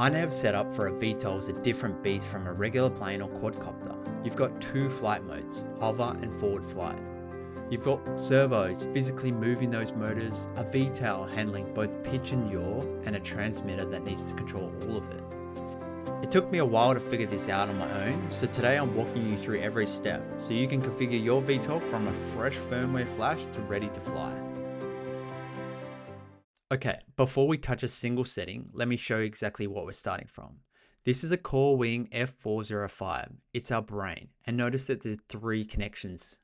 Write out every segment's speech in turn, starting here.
iNav setup for a VTOL is a different beast from a regular plane or quadcopter. You've got two flight modes, hover and forward flight. You've got servos physically moving those motors, a VTOL handling both pitch and yaw, and a transmitter that needs to control all of it. It took me a while to figure this out on my own, so today I'm walking you through every step so you can configure your VTOL from a fresh firmware flash to ready to fly. Okay, before we touch a single setting, let me show you exactly what we're starting from. This is a Core Wing F405. It's our brain, and notice that there's three connections.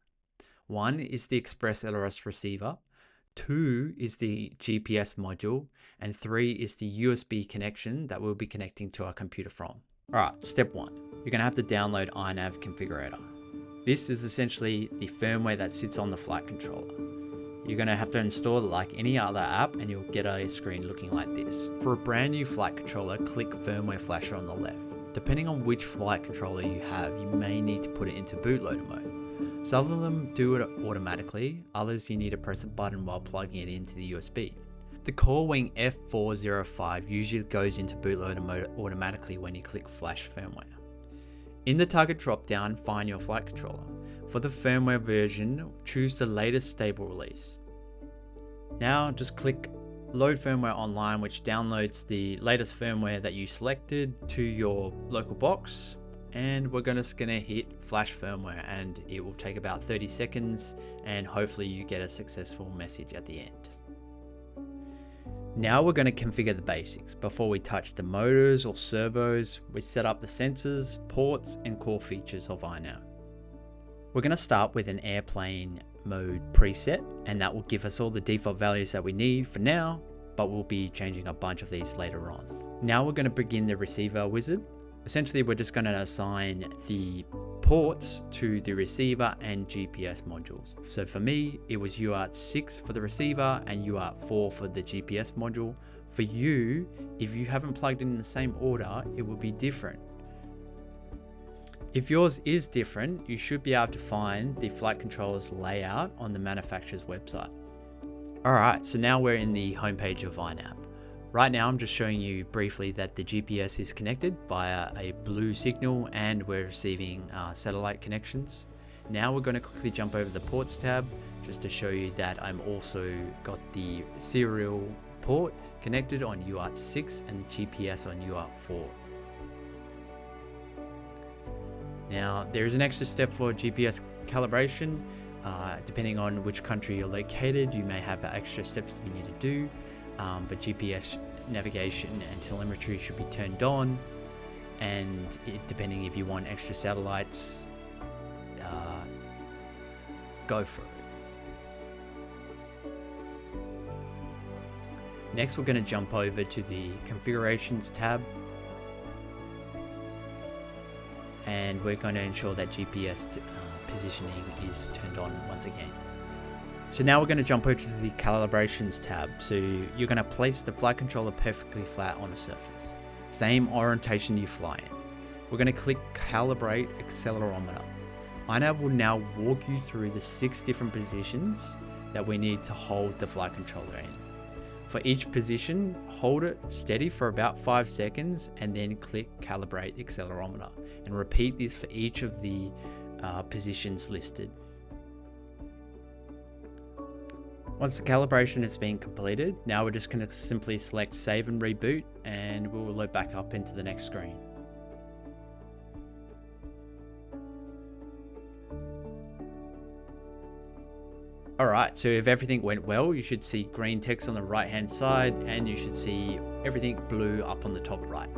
One is the Express ELRS receiver, two is the GPS module, and three is the USB connection that we'll be connecting to our computer from. Alright, step one, you're going to have to download INAV Configurator. This is essentially the firmware that sits on the flight controller. You're going to have to install it like any other app and you'll get a screen looking like this. For a brand new flight controller, click firmware flasher on the left. Depending on which flight controller you have, you may need to put it into bootloader mode. Some of them do it automatically, others you need to press a button while plugging it into the USB. The Core Wing F405 usually goes into bootloader mode automatically when you click flash firmware. In the target drop-down, find your flight controller. For the firmware version, choose the latest stable release. Now just click load firmware online, which downloads the latest firmware that you selected to your local box, and we're just gonna hit flash firmware and it will take about 30 seconds and hopefully you get a successful message at the end. Now we're going to configure the basics. Before we touch the motors or servos, we set up the sensors, ports and core features of iNav. We're going to start with an airplane mode preset, and that will give us all the default values that we need for now, but we'll be changing a bunch of these later on. Now we're going to begin the receiver wizard. Essentially, we're just going to assign the ports to the receiver and GPS modules. So for me, it was UART 6 for the receiver and UART 4 for the GPS module. For you, if you haven't plugged in the same order, it will be different. If yours is different, you should be able to find the flight controller's layout on the manufacturer's website. Alright, so now we're in the homepage of iNav. Right now I'm just showing you briefly that the GPS is connected via a blue signal and we're receiving satellite connections. Now we're going to quickly jump over the ports tab just to show you that I'm also got the serial port connected on UART 6 and the GPS on UART 4. Now there is an extra step for GPS calibration. Depending on which country you're located, you may have extra steps that you need to do. But GPS navigation and telemetry should be turned on, and depending if you want extra satellites, go for it. Next we're going to jump over to the configurations tab, and we're going to ensure that GPS positioning is turned on once again. So now we're going to jump over to the calibrations tab. So you're going to place the flight controller perfectly flat on a surface. Same orientation you fly in. We're going to click calibrate accelerometer. iNav will now walk you through the 6 different positions that we need to hold the flight controller in. For each position, hold it steady for about 5 seconds and then click calibrate accelerometer, and repeat this for each of the positions listed. Once the calibration has been completed, now we're just going to simply select save and reboot, and we'll load back up into the next screen. Alright, so if everything went well, you should see green text on the right hand side and you should see everything blue up on the top right.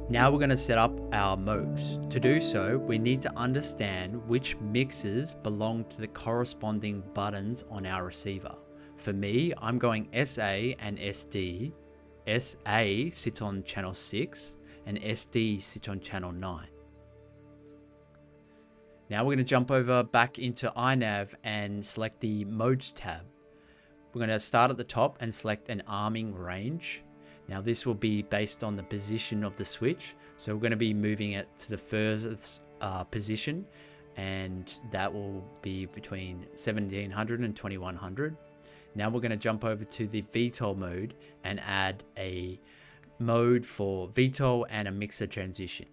Now we're going to set up our modes. To do so, we need to understand which mixes belong to the corresponding buttons on our receiver. For me, I'm going SA and SD. SA sits on channel 6 and SD sits on channel 9. Now we're going to jump over back into iNav and select the modes tab. We're going to start at the top and select an arming range. Now this will be based on the position of the switch, so we're going to be moving it to the furthest position and that will be between 1700 and 2100. Now we're going to jump over to the VTOL mode and add a mode for VTOL and a mixer transition.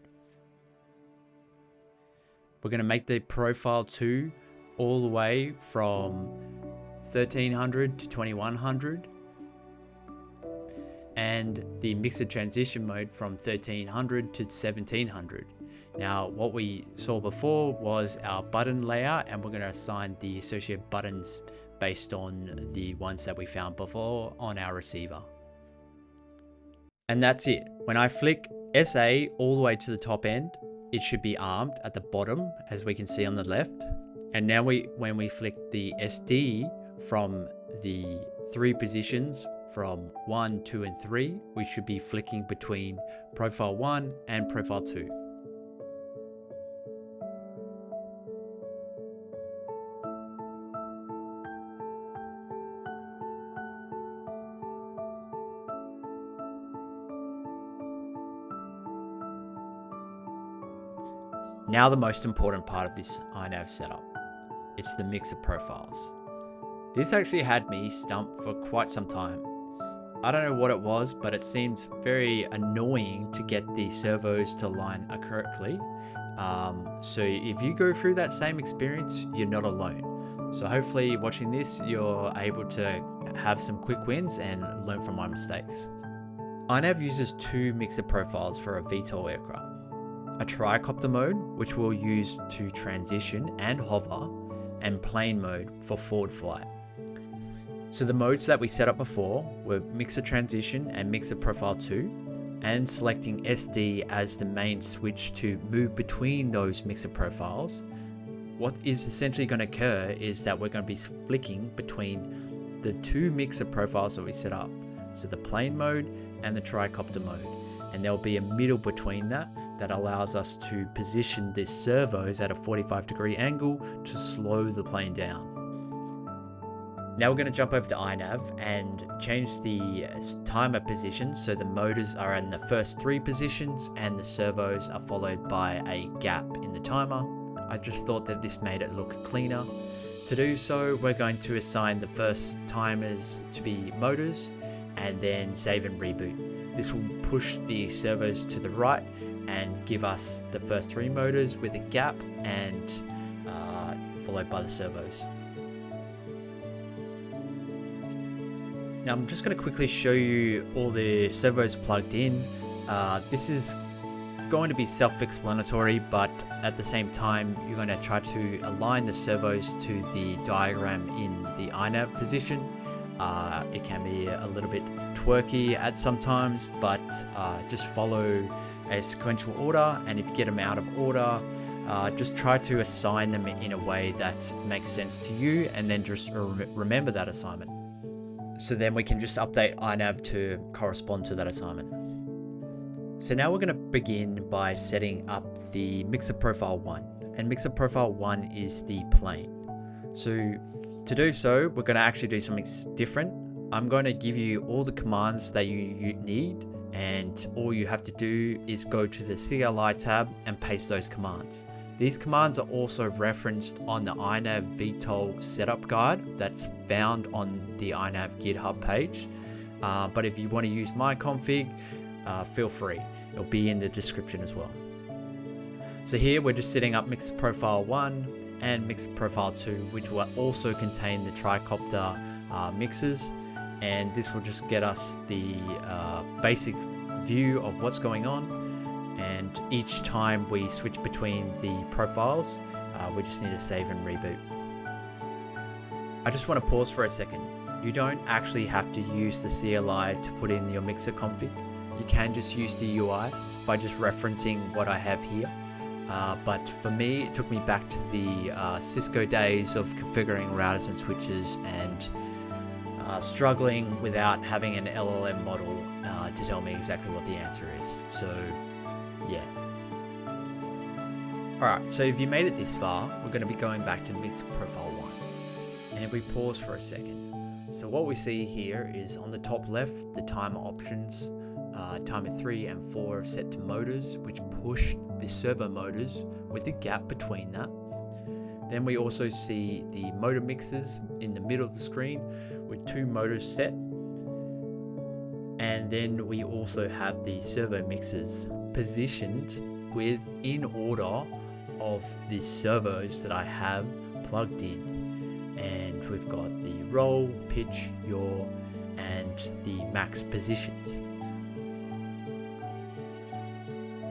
We're going to make the profile 2 all the way from 1300 to 2100, and the mixer transition mode from 1300 to 1700. Now what we saw before was our button layout, and we're going to assign the associated buttons based on the ones that we found before on our receiver. And that's it. When I flick SA all the way to the top end, it should be armed at the bottom, as we can see on the left. And now when we flick the SD from the 3 positions from 1, 2, and 3, we should be flicking between profile 1 and profile 2. Now the most important part of this iNav setup. It's the mixer profiles. This actually had me stumped for quite some time. I don't know what it was, but it seemed very annoying to get the servos to line correctly. So if you go through that same experience, you're not alone. So hopefully watching this, you're able to have some quick wins and learn from my mistakes. iNav uses 2 mixer profiles for a VTOL aircraft. A Tricopter mode, which we'll use to transition and hover, and plane mode for forward flight. So the modes that we set up before were mixer transition and mixer profile 2, and selecting SD as the main switch to move between those mixer profiles. What is essentially going to occur is that we're going to be flicking between the 2 mixer profiles that we set up. So the plane mode and the Tricopter mode. And there'll be a middle between that allows us to position the servos at a 45-degree angle to slow the plane down. Now we're going to jump over to iNav and change the timer position so the motors are in the first 3 positions and the servos are followed by a gap in the timer. I just thought that this made it look cleaner. To do so, we're going to assign the first timers to be motors and then save and reboot. This will push the servos to the right and give us the first 3 motors with a gap and followed by the servos. Now I'm just going to quickly show you all the servos plugged in. This is going to be self-explanatory, but at the same time you're going to try to align the servos to the diagram in the iNav position. It can be a little bit twerky at sometimes, but just follow a sequential order, and if you get them out of order, just try to assign them in a way that makes sense to you, and then just remember that assignment. So then we can just update iNav to correspond to that assignment. So now we're going to begin by setting up the mixer profile 1, and mixer profile 1 is the plane. So to do so, we're going to actually do something different. I'm going to give you all the commands that you need, and all you have to do is go to the CLI tab and paste those commands. These commands are also referenced on the iNav VTOL setup guide that's found on the iNav GitHub page. But if you want to use my config, feel free. It'll be in the description as well. So here we're just setting up mixer profile 1 and mixer profile 2, which will also contain the Tricopter mixers. And this will just get us the basic view of what's going on. And each time we switch between the profiles, we just need to save and reboot. I just want to pause for a second. You don't actually have to use the CLI to put in your mixer config. You can just use the UI by just referencing what I have here. But for me, it took me back to the Cisco days of configuring routers and switches and struggling without having an LLM model to tell me exactly what the answer is. So yeah. Alright, so if you made it this far, we're going to be going back to mixer profile 1. And if we pause for a second, so what we see here is on the top left, the timer options, timer 3 and 4 are set to motors, which push the servo motors with a gap between that. Then we also see the motor mixers in the middle of the screen with 2 motors set. And then we also have the servo mixers positioned in order of the servos that I have plugged in. And we've got the roll, pitch, yaw, and the max positions.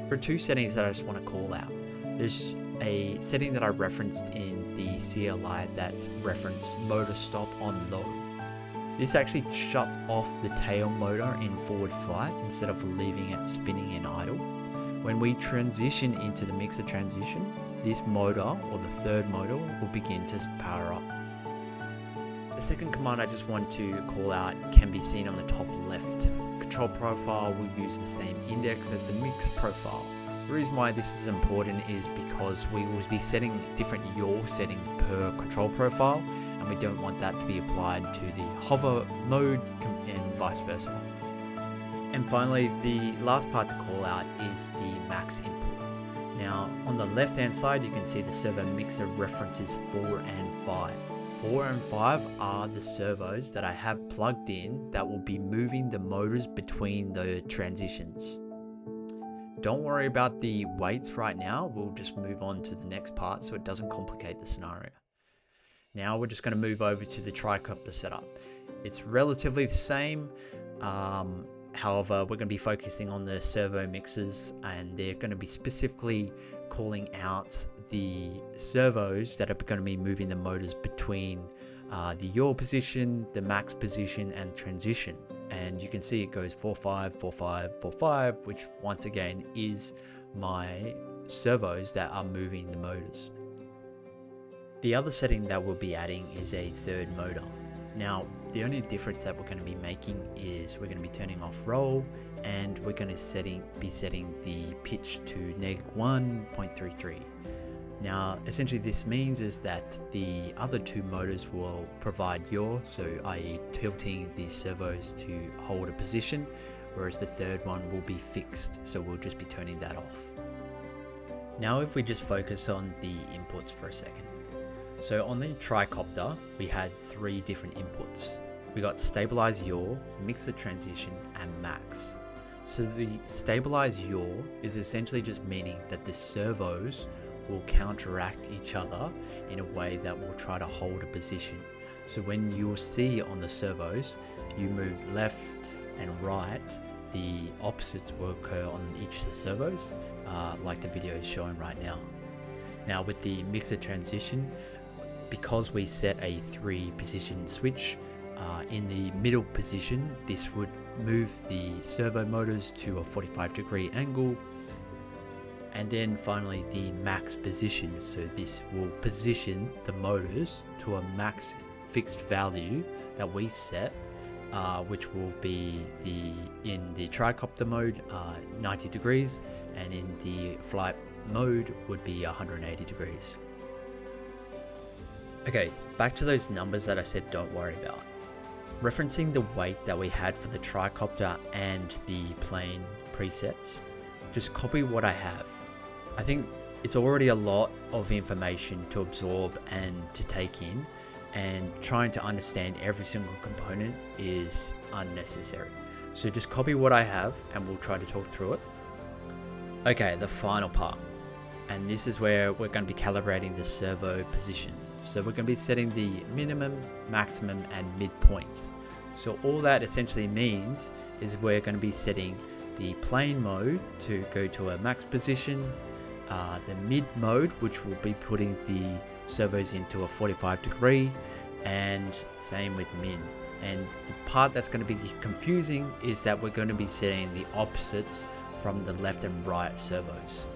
There are 2 settings that I just want to call out. There's a setting that I referenced in the CLI that referenced motor stop on low. This actually shuts off the tail motor in forward flight instead of leaving it spinning in idle. When we transition into the mixer transition, this motor, or the third motor, will begin to power up. The second command I just want to call out can be seen on the top left. Control profile will use the same index as the mixer profile. The reason why this is important is because we will be setting different yaw setting per control profile, and we don't want that to be applied to the hover mode and vice versa. And finally, the last part to call out is the max input. Now, on the left hand side, you can see the servo mixer references 4 and 5. 4 and 5 are the servos that I have plugged in that will be moving the motors between the transitions. Don't worry about the weights right now, we'll just move on to the next part so it doesn't complicate the scenario. Now we're just going to move over to the Tricopter setup. It's relatively the same, however we're going to be focusing on the servo mixers, and they're going to be specifically calling out the servos that are going to be moving the motors between the yaw position, the max position, and transition. And you can see it goes 4-5, 4-5, 4-5, which once again is my servos that are moving the motors. The other setting that we'll be adding is a third motor. Now, the only difference that we're going to be making is we're going to be turning off roll, and we're going to be setting the pitch to -1.33. Now, essentially this means is that the other 2 motors will provide yaw, so i.e. tilting the servos to hold a position, whereas the third one will be fixed, so we'll just be turning that off. Now if we just focus on the inputs for a second. So on the Tricopter, we had 3 different inputs. We got stabilize yaw, mixer transition, and max. So the stabilize yaw is essentially just meaning that the servos will counteract each other in a way that will try to hold a position. So when you'll see on the servos, you move left and right, the opposites will occur on each of the servos, like the video is showing right now. Now with the mixer transition, because we set a 3 position switch, in the middle position, this would move the servo motors to a 45-degree angle. And then finally the max position, so this will position the motors to a max fixed value that we set, which will be in the Tricopter mode 90 degrees, and in the flight mode would be 180 degrees. Okay, back to those numbers that I said don't worry about. Referencing the weight that we had for the Tricopter and the plane presets, just copy what I have. I think it's already a lot of information to absorb and to take in, and trying to understand every single component is unnecessary. So just copy what I have and we'll try to talk through it. Okay, the final part. And this is where we're going to be calibrating the servo position. So we're going to be setting the minimum, maximum, and midpoints. So all that essentially means is we're going to be setting the plane mode to go to a max position, the mid mode, which will be putting the servos into a 45-degree, and same with min. And the part that's going to be confusing is that we're going to be setting the opposites from the left and right servos.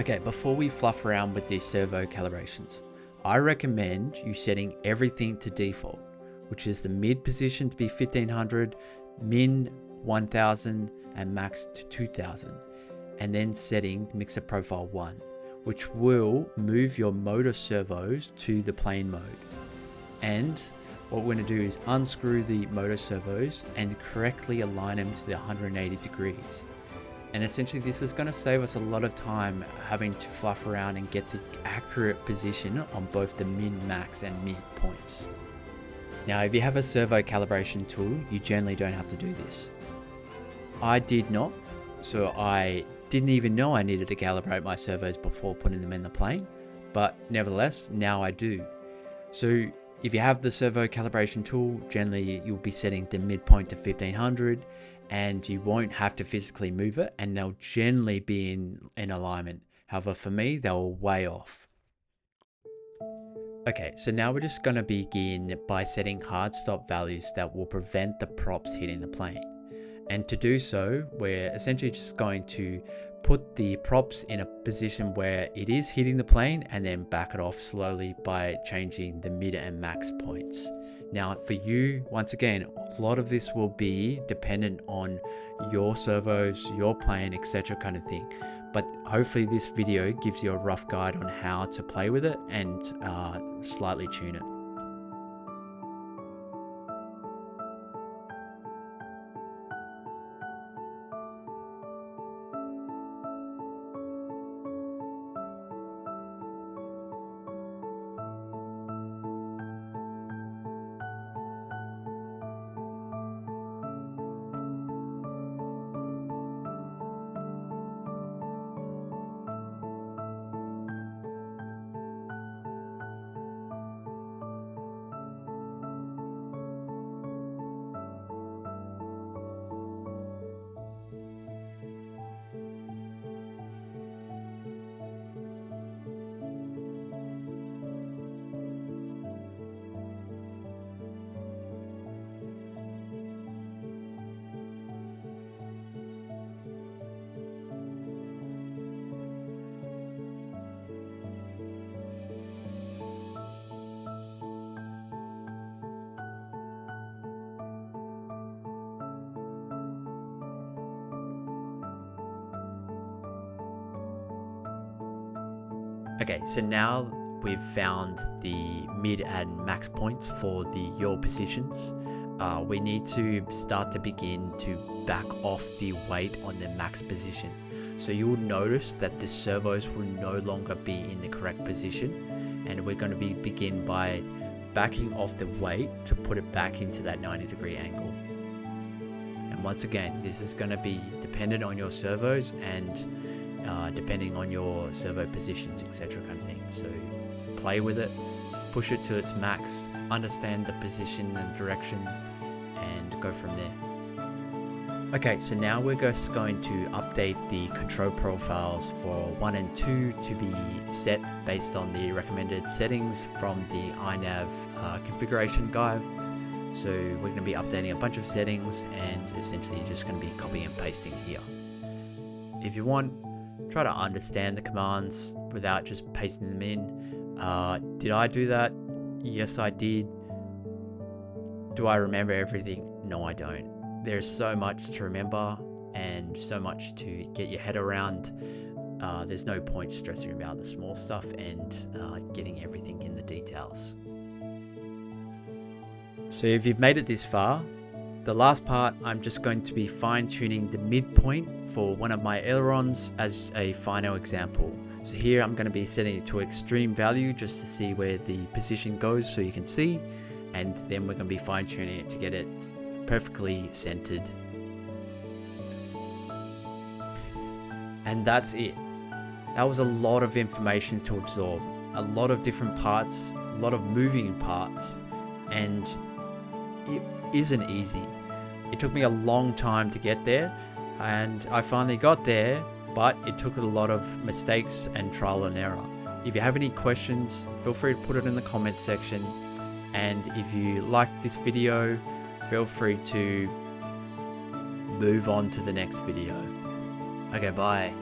Okay, before we fluff around with these servo calibrations, I recommend you setting everything to default, which is the mid position to be 1500, min 1000, and max to 2000, and then setting mixer profile 1, which will move your motor servos to the plane mode. And what we're going to do is unscrew the motor servos and correctly align them to the 180 degrees. And essentially this is going to save us a lot of time having to fluff around and get the accurate position on both the min, max and mid points. Now if you have a servo calibration tool, you generally don't have to do this. I did not, so I didn't even know I needed to calibrate my servos before putting them in the plane, but nevertheless now I do. So if you have the servo calibration tool, generally you'll be setting the midpoint to 1500 and you won't have to physically move it, and they'll generally be in alignment. However, for me, they were way off. Okay, so now we're just going to begin by setting hard stop values that will prevent the props hitting the plane. And to do so, we're essentially just going to put the props in a position where it is hitting the plane and then back it off slowly by changing the mid and max points. Now for you, once again, a lot of this will be dependent on your servos, your plane, etc. kind of thing. But hopefully this video gives you a rough guide on how to play with it and slightly tune it. Okay, so now we've found the mid and max points for the yaw positions. We need to start to begin to back off the weight on the max position. So you will notice that the servos will no longer be in the correct position, and we're going to begin by backing off the weight to put it back into that 90-degree angle. And once again, this is going to be dependent on your servos and depending on your servo positions, etc. kind of thing. So play with it, push it to its max, understand the position and direction, and go from there. Okay, so now we're just going to update the control profiles for 1 and 2 to be set based on the recommended settings from the INAV configuration guide. So we're going to be updating a bunch of settings and essentially just going to be copying and pasting here. If you want, try to understand the commands without just pasting them in. Did I do that? Yes, I did. Do I remember everything? No, I don't. There's so much to remember and so much to get your head around. There's no point stressing about the small stuff and getting everything in the details. So if you've made it this far, the last part, I'm just going to be fine-tuning the midpoint for one of my ailerons as a final example. So here I'm going to be setting it to extreme value just to see where the position goes so you can see, and then we're going to be fine-tuning it to get it perfectly centered. And that's it. That was a lot of information to absorb, a lot of different parts, a lot of moving parts, and it isn't easy. It took me a long time to get there, and I finally got there, but it took a lot of mistakes and trial and error. If you have any questions, feel free to put it in the comments section, and if you liked this video, feel free to move on to the next video. Okay, bye.